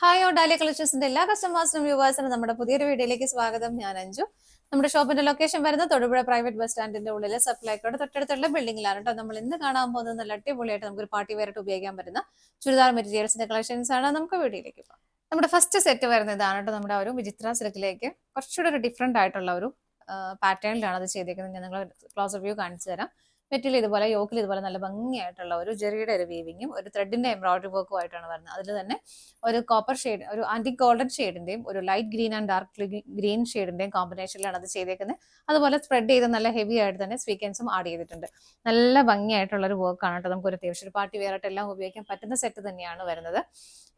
Hi dahlia കളക്ഷൻസിന്റെ എല്ലാ കസ്റ്റമേഴ്സിനും വ്യൂവേഴ്സിനും നമ്മുടെ പുതിയൊരു വീഡിയോയിലേക്ക് സ്വാഗതം. ഞാൻ അഞ്ജു. നമ്മുടെ ഷോപ്പിന്റെ ലൊക്കേഷൻ വരുന്നത് തൊടുപുഴ പ്രൈവറ്റ് ബസ് സ്റ്റാൻഡിന്റെ ഉള്ളിൽ സപ്ലൈക്കോടെ തൊട്ടടുത്തുള്ള ബിൽഡിംഗിലാണ് കേട്ടോ. നമ്മൾ ഇന്ന് കാണാൻ പോകുന്നത് നല്ല അടിപൊളിയായിട്ട് നമുക്കൊരു പാർട്ടി വെയർ ആയിട്ട് ഉപയോഗിക്കാൻ പറ്റുന്ന ചുരിദാർ മെറ്റീരിയൽസിന്റെ കളക്ഷൻസ് ആണ്. നമുക്ക് വീഡിയോയിലേക്ക് പോകാം. നമ്മുടെ ഫസ്റ്റ് സെറ്റ് വരുന്നത് ഇതാണ് കേട്ടോ. നമ്മുടെ ഒരു വിചിത്ര സിൽക്കിലേക്ക് കുറച്ചുകൂടെ ഒരു ഡിഫറെന്റ് ആയിട്ടുള്ള ഒരു പാറ്റേണിലാണ് അത് ചെയ്തേക്കുന്നത്. ഞാൻ നിങ്ങൾ ക്ലോസ് വ്യൂ കാണിച്ചു തരാം. മെറ്റീരിയൽ ഇതുപോലെ യോക്കിൽ ഇതുപോലെ നല്ല ഭംഗിയായിട്ടുള്ള ഒരു ജെറിയുടെ ഒരു വീവിങ്ങും ഒരു ത്രെഡിന്റെ എംബ്രോയിഡറി വർക്കും ആയിട്ടാണ് വരുന്നത്. അതിൽ തന്നെ ഒരു കോപ്പർ ഷെയ്ഡ്, ഒരു ആന്റി ഗോൾഡൻ ഷെയ്ഡിന്റെയും ഒരു light green and dark green ഷെയ്ഡിന്റെയും കോമ്പിനേഷനിലാണ് അത് ചെയ്തേക്കുന്നത്. അതുപോലെ സ്പ്രെഡ് ചെയ്ത് നല്ല ഹെവി ആയിട്ട് തന്നെ സ്വീക്കൻസും ആഡ് ചെയ്തിട്ടുണ്ട്. നല്ല ഭംഗിയായിട്ടുള്ള ഒരു വർക്കാണ് കേട്ടോ. നമുക്ക് ഒരു അത്യാവശ്യം ഒരു പാർട്ടി വെയർ ആയിട്ട് എല്ലാം ഉപയോഗിക്കാൻ പറ്റുന്ന സെറ്റ് തന്നെയാണ് വരുന്നത്.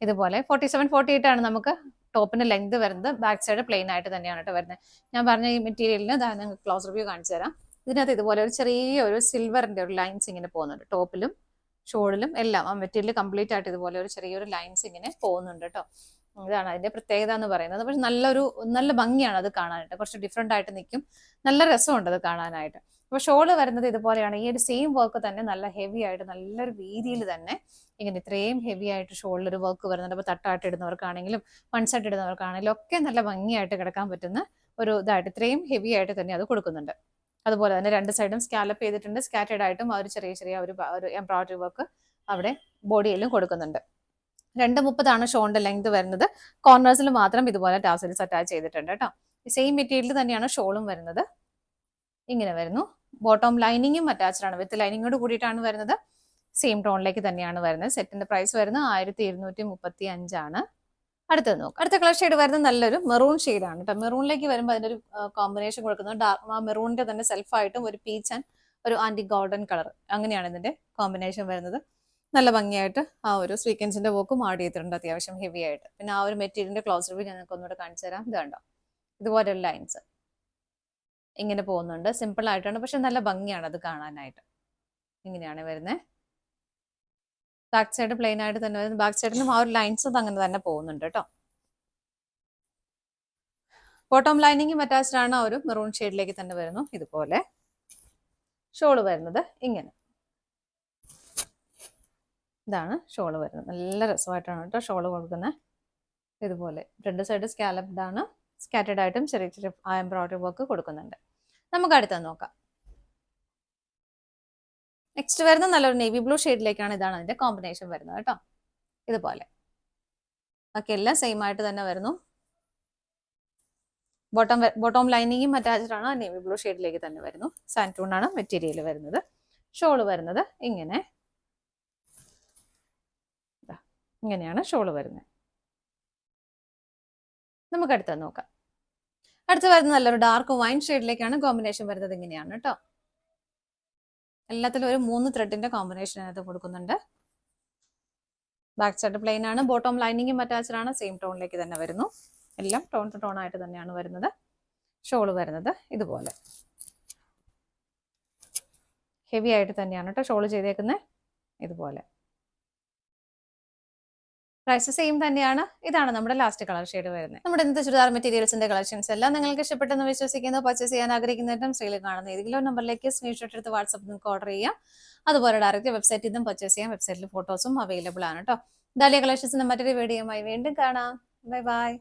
ഇതുപോലെ 47-48 ആണ് നമുക്ക് ടോപ്പിന്റെ ലെങ്ത് വരുന്നത്. ബാക്ക് സൈഡ് പ്ലെയിൻ ആയിട്ട് തന്നെയാണ് കേട്ടോ വരുന്നത്. ഞാൻ പറഞ്ഞ ഈ മെറ്റീരിയലിന് നിങ്ങൾക്ക് ക്ലോസ് റിവ്യൂ കാണിച്ചു തരാം. ഇതിനകത്ത് ഇതുപോലെ ഒരു ചെറിയ ഒരു സിൽവറിന്റെ ഒരു ലൈൻസ് ഇങ്ങനെ പോകുന്നുണ്ട്. ടോപ്പിലും ഷോളിലും എല്ലാം ആ മെറ്റീരിയൽ കംപ്ലീറ്റ് ആയിട്ട് ഇതുപോലെ ഒരു ചെറിയൊരു ലൈൻസ് ഇങ്ങനെ പോകുന്നുണ്ട് കേട്ടോ. ഇതാണ് അതിന്റെ പ്രത്യേകത എന്ന് പറയുന്നത്. പക്ഷെ നല്ല ഭംഗിയാണ് അത് കാണാനായിട്ട്. കുറച്ച് ഡിഫറെന്റ് ആയിട്ട് നിൽക്കും. നല്ല രസമുണ്ട് അത് കാണാനായിട്ട്. അപ്പൊ ഷോള് വരുന്നത് ഇതുപോലെയാണ്. ഈ ഒരു സെയിം വർക്ക് തന്നെ നല്ല ഹെവി ആയിട്ട് നല്ലൊരു രീതിയിൽ തന്നെ ഇങ്ങനെ ഇത്രയും ഹെവി ആയിട്ട് ഷോളിലൊരു വർക്ക് വരുന്നുണ്ട്. അപ്പൊ തട്ടായിട്ട് ഇടുന്നവർക്കാണെങ്കിലും വൺ സൈഡ് ഇടുന്നവർക്കാണെങ്കിലും ഒക്കെ നല്ല ഭംഗിയായിട്ട് കിടക്കാൻ പറ്റുന്ന ഒരു ഇതായിട്ട് ഇത്രയും ഹെവി ആയിട്ട് തന്നെ അത് കൊടുക്കുന്നുണ്ട്. അതുപോലെ തന്നെ രണ്ട് സൈഡും സ്കാലപ്പ് ചെയ്തിട്ടുണ്ട്. സ്കാറ്റേഡ് ആയിട്ടും ആ ഒരു ചെറിയ ഒരു എംബ്രോയിഡറി വർക്ക് അവിടെ ബോഡിയിലും കൊടുക്കുന്നുണ്ട്. 2:30 ഷോളിന്റെ ലെങ്ത് വരുന്നത്. കോർണേഴ്സിൽ മാത്രം ഇതുപോലെ ടാസൽസ് അറ്റാച്ച് ചെയ്തിട്ടുണ്ട് കേട്ടോ. സെയിം മെറ്റീരിയൽ തന്നെയാണ് ഷോളും വരുന്നത്. ഇങ്ങനെ വരുന്നു. ബോട്ടം ലൈനിങ്ങും അറ്റാച്ച്ഡ് ആണ്. വിത്ത് ലൈനിങ്ങോട് കൂടിയിട്ടാണ് വരുന്നത്. സെയിം ടോണിലേക്ക് തന്നെയാണ് വരുന്നത്. സെറ്റിന്റെ പ്രൈസ് വരുന്നത് 1235 ആണ്. അടുത്തത് നോക്കാം. അടുത്ത കളർ ഷെയ്ഡ് വരുന്നത് നല്ലൊരു മെറൂൺ ഷെയ്ഡാണ് കേട്ടോ. മെറൂണിലേക്ക് വരുമ്പോൾ അതിനൊരു കോമ്പിനേഷൻ കൊടുക്കുന്നത് ആ മെറൂണിന്റെ തന്നെ സെൽഫായിട്ടും ഒരു പീച്ച് ആൻഡ് ഒരു ആന്റി ഗോൾഡൻ കളർ, അങ്ങനെയാണ് ഇതിന്റെ കോമ്പിനേഷൻ വരുന്നത്. നല്ല ഭംഗിയായിട്ട് ആ ഒരു സ്വീക്കൻസിന്റെ വർക്കും ആഡ് ചെയ്തിട്ടുണ്ട് അത്യാവശ്യം ഹെവി ആയിട്ട്. പിന്നെ ആ ഒരു മെറ്റീരിയലിന്റെ ക്ലോസ് റിവ്യൂ ഞങ്ങൾക്ക് ഒന്നുകൂടെ കാണിച്ചു തരാം. ഇത് കണ്ടോ, ഇതുപോലെ ലൈൻസ് ഇങ്ങനെ പോകുന്നുണ്ട്. സിമ്പിൾ ആയിട്ടാണ്, പക്ഷെ നല്ല ഭംഗിയാണ് അത് കാണാനായിട്ട്. ഇങ്ങനെയാണ് വരുന്നത്. ബാക്ക് സൈഡ് പ്ലെയിൻ ആയിട്ട് തന്നെ വരുന്നത്. ബാക്ക് സൈഡിനും ആ ഒരു ലൈൻസ് അങ്ങനെ തന്നെ പോകുന്നുണ്ട് കേട്ടോ. ബോട്ടം ലൈനിങ്ങും അറ്റാച്ച്ഡ് ആണ്. ഒരു മെറൂൺ ഷെയ്ഡിലേക്ക് തന്നെ വരുന്നു. ഇതുപോലെ ഷോള് വരുന്നത് ഇങ്ങനെ. ഇതാണ് ഷോള് വരുന്നത്. നല്ല രസമായിട്ടാണ് കേട്ടോ ഷോള് കൊടുക്കുന്നത്. ഇതുപോലെ രണ്ട് സൈഡ് സ്കാലപ്ഡ് ആണ്. സ്കാറ്റേഡ് ആയിട്ടും ചെറിയ എംബ്രോയിഡറി വർക്ക് കൊടുക്കുന്നുണ്ട്. നമുക്ക് അടുത്തത് നോക്കാം. നെക്സ്റ്റ് വരുന്നത് നല്ലൊരു നേവി ബ്ലൂ ഷെയ്ഡിലേക്കാണ്. ഇതാണ് അതിന്റെ കോമ്പിനേഷൻ വരുന്നത് കേട്ടോ. ഇതുപോലെ ബാക്കി എല്ലാം സെയിം ആയിട്ട് തന്നെ വരുന്നു. ബോട്ടം ലൈനിങ്ങും അറ്റാച്ച്ഡ് ആണ്. നേവി ബ്ലൂ ഷെയ്ഡിലേക്ക് തന്നെ വരുന്നു. സാൻറ്റൂൺ ആണ് മെറ്റീരിയൽ വരുന്നത്. ഷോള് വരുന്നത് ഇങ്ങനെ. ഇങ്ങനെയാണ് ഷോള് വരുന്നത്. നമുക്ക് അടുത്തത് നോക്കാം. അടുത്ത് വരുന്നത് നല്ലൊരു ഡാർക്ക് വൈൻ ഷെയ്ഡിലേക്കാണ് കോമ്പിനേഷൻ വരുന്നത്. ഇങ്ങനെയാണ് കേട്ടോ. എല്ലാത്തിലും ഒരു 3 ത്രെഡിന്റെ കോമ്പിനേഷൻ അതിനകത്ത് കൊടുക്കുന്നുണ്ട്. ബാക്ക് സൈഡ് പ്ലെയിൻ ആണ്. ബോട്ടം ലൈനിങ്ങും അറ്റാച്ച്ഡ് ആണ്. സെയിം ടോണിലേക്ക് തന്നെ വരുന്നു. എല്ലാം ടോൺ ടു ടോൺ ആയിട്ട് തന്നെയാണ് വരുന്നത്. ഷോള് വരുന്നത് ഇതുപോലെ ഹെവി ആയിട്ട് തന്നെയാണ് കേട്ടോ ഷോള് ചെയ്തേക്കുന്നത്. ഇതുപോലെ പ്രൈസ് സെയിം തന്നെയാണ്. ഇതാണ് നമ്മുടെ ലാസ്റ്റ് കളർ ഷെയ്ഡ് വരുന്നത്. നമ്മുടെ ഇന്നത്തെ ചുരിദാർ മെറ്റീരിയൽസിന്റെ കളക്ഷൻസ് എല്ലാം നിങ്ങൾക്ക് ഇഷ്ടപ്പെട്ടെന്ന് വിശ്വസിക്കുന്നു. പർച്ചേസ് ചെയ്യാൻ ആഗ്രഹിക്കുന്നതിനും സ്ക്രീനിൽ കാണുന്ന ഏതെങ്കിലും നമ്പറിലേക്ക് സ്ക്രീൻഷോട്ട് എടുത്ത് വാട്സ്ആപ്പിൽ നിങ്ങൾക്ക് ഓർഡർ ചെയ്യാം. അതുപോലെ ഡയറക്റ്റ് വെബ്സൈറ്റിൽ നിന്നും പർച്ചേസ് ചെയ്യാം. വെബ്സൈറ്റിൽ ഫോട്ടോസും അവൈലബിൾ ആണ് കേട്ടോ. ഡാലിയ കളക്ഷൻസിന്റെ മറ്റൊരു വീഡിയോയുമായി വീണ്ടും കാണാം. Bye bye.